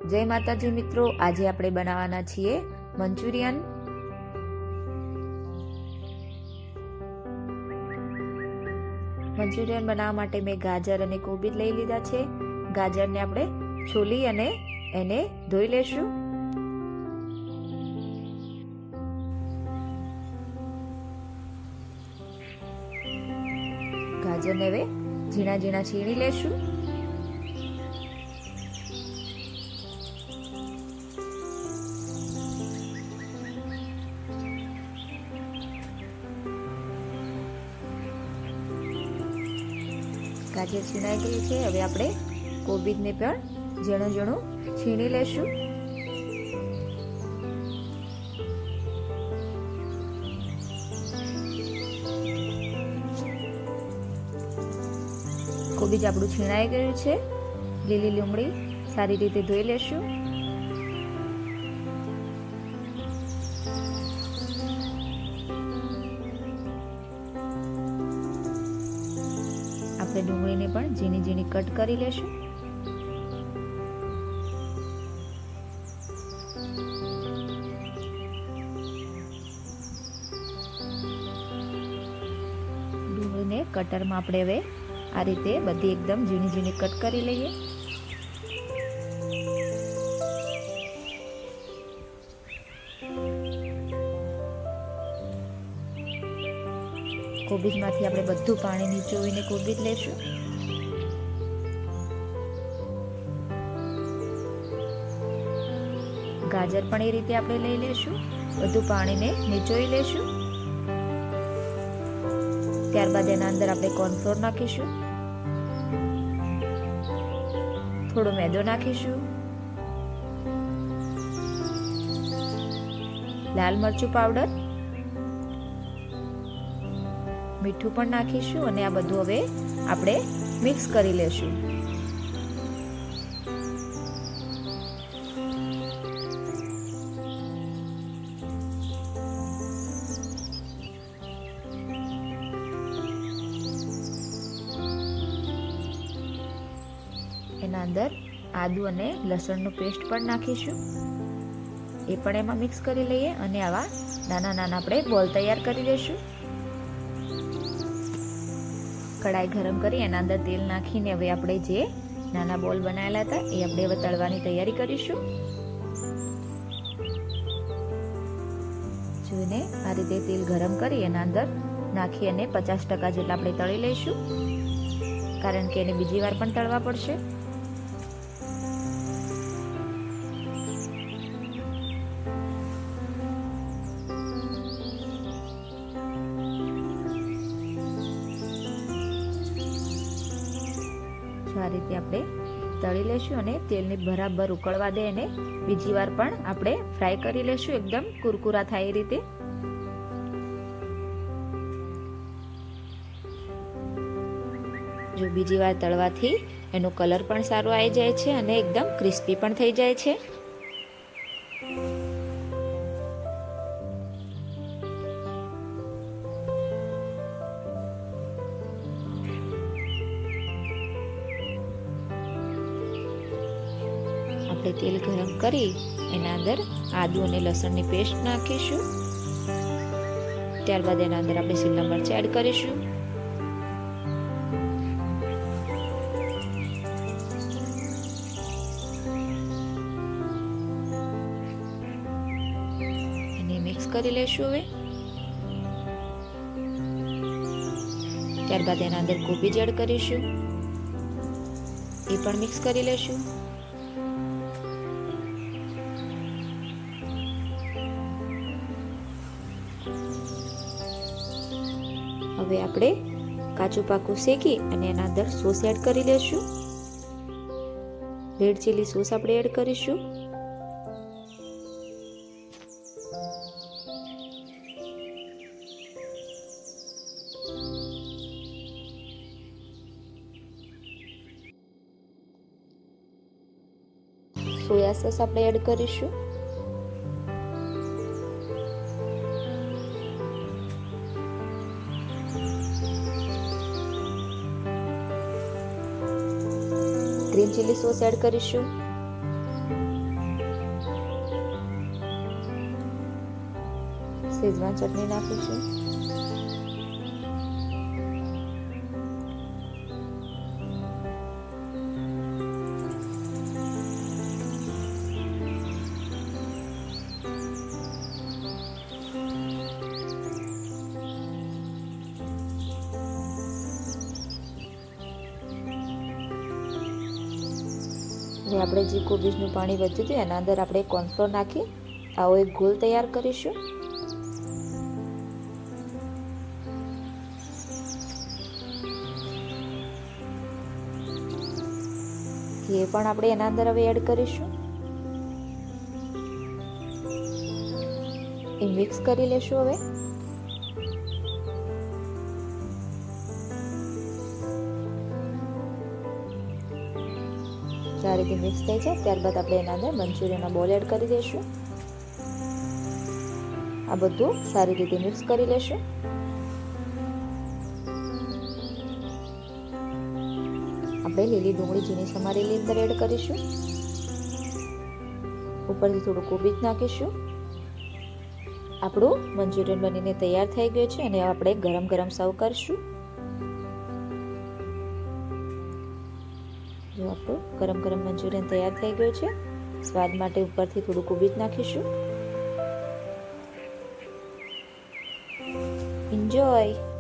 જય માતાજી મિત્રો, આજે આપણે બનાવવાના છીએ મંચુરિયન। મંચુરિયન બનાવવા માટે મેં ગાજર અને કોબીજ લઈ લીધા છે। ગાજરને આપણે છોલી અને એને ધોઈ લેશું। ગાજરને હવે ઝીણા ઝીણા છીણી લેશું। ગાજર છીણાઈ ગઈ છે, હવે આપણે કોબીજને પણ ઝીણું ઝીણું છીણી લેશું। કોબીજ આપણું છીણાઈ ગયું છે। લીલી લીમડી સારી રીતે ધોઈ લેશું। આપણે ડુંગળીને પણ ઝીણી ઝીણી કટ કરી લેશું। ડુંગળીને કટરમાં આપણે હવે આ રીતે બધી એકદમ ઝીણી ઝીણી કટ કરી લઈએ। કોબીજમાંથી આપણે બધું પાણી નીચોવીને કોબીજ લેશું। ગાજર પણ એ રીતે આપણે લઈ લેશું, બધું પાણીને નીચોવી લેશું। ત્યારબાદ એના અંદર આપણે કોર્નફ્લોર નાખીશું, થોડો મેદો નાખીશું, લાલ મરચું પાવડર, મીઠું પણ નાખીશું અને આ બધું હવે આપણે મિક્સ કરી લેશું। એના અંદર આદુ અને લસણનું પેસ્ટ પણ નાખીશું, એ પણ એમાં મિક્સ કરી લઈએ અને આવા નાના નાના આપણે બોલ તૈયાર કરી લઈશું। કડાઈ ગરમ કરી એના અંદર તેલ નાખીને હવે આપણે જે નાના બોલ બનાવેલા હતા એ આપણે હવે તળવાની તૈયારી કરીશું। જોઈને આ રીતે તેલ ગરમ કરી એના અંદર નાખી અને 50% જેટલા આપણે તળી લઈશું, કારણ કે એને બીજી વાર પણ તળવા પડશે। આ રીતે આપણે તળી લેશું અને તેલને બરાબર ઉકળવા દે અને બીજી વાર પણ આપણે ફ્રાય કરી લેશું, એકદમ કુરકુરા થાય એ રીતે। જો બીજી વાર તળવાથી એનો કલર પણ સારો આવી જાય છે અને એકદમ ક્રિસ્પી પણ થઈ જાય છે। આપણે તેલ ગરમ કરી એના અંદર આદુ અને લસણની પેસ્ટ નાખીશું। ત્યારબાદ એના અંદર આપણે શીમલા મરચાં એડ કરીશું। એને મિક્સ કરી લેશું હવે। ત્યારબાદ એના અંદર કોબીજ એડ કરીશું, એ પણ મિક્સ કરી લેશું। હવે આપણે કાચું પાકું શેકી અને એના અંદર સોસ એડ કરી લેશું। રેડ ચીલી સોસ આપણે એડ કરીશું। સોયા સોસ આપણે એડ કરીશું। ગ્રીન ચીલી સોસ એડ કરીશું। શેઝવાન ચટણી નાખીશું. હવે આપણે જે કોબીજનું પાણી વધ્યું હતું એના અંદર આપણે કોર્નફ્લોર નાખી આવો એક ગોળ તૈયાર કરીશું. ઘી પણ આપણે એના અંદર હવે એડ કરીશું. એ મિક્સ કરી લેશું. હવે આ રીતે મિક્સ થઈ જાય ત્યારબાદ આપણે એના અંદર મંચુરિયનના બોલ એડ કરી દઈશું. આ બધું સારી રીતે મિક્સ કરી લેશું. આપણે લીલી ડુંગળી ઝીણી સમારેલી અંદર એડ કરીશું. ઉપરથી થોડું કોબીજ નાખીશું. આપણું મંચુરિયન બનીને તૈયાર થઈ ગયું છે અને આપણે ગરમ ગરમ સર્વ કરીશું. જો આપણું ગરમ ગરમ મંચુરિયન તૈયાર થઈ ગયું છે. સ્વાદ માટે ઉપરથી થોડું કોબીજ નાખીશું. એન્જોય.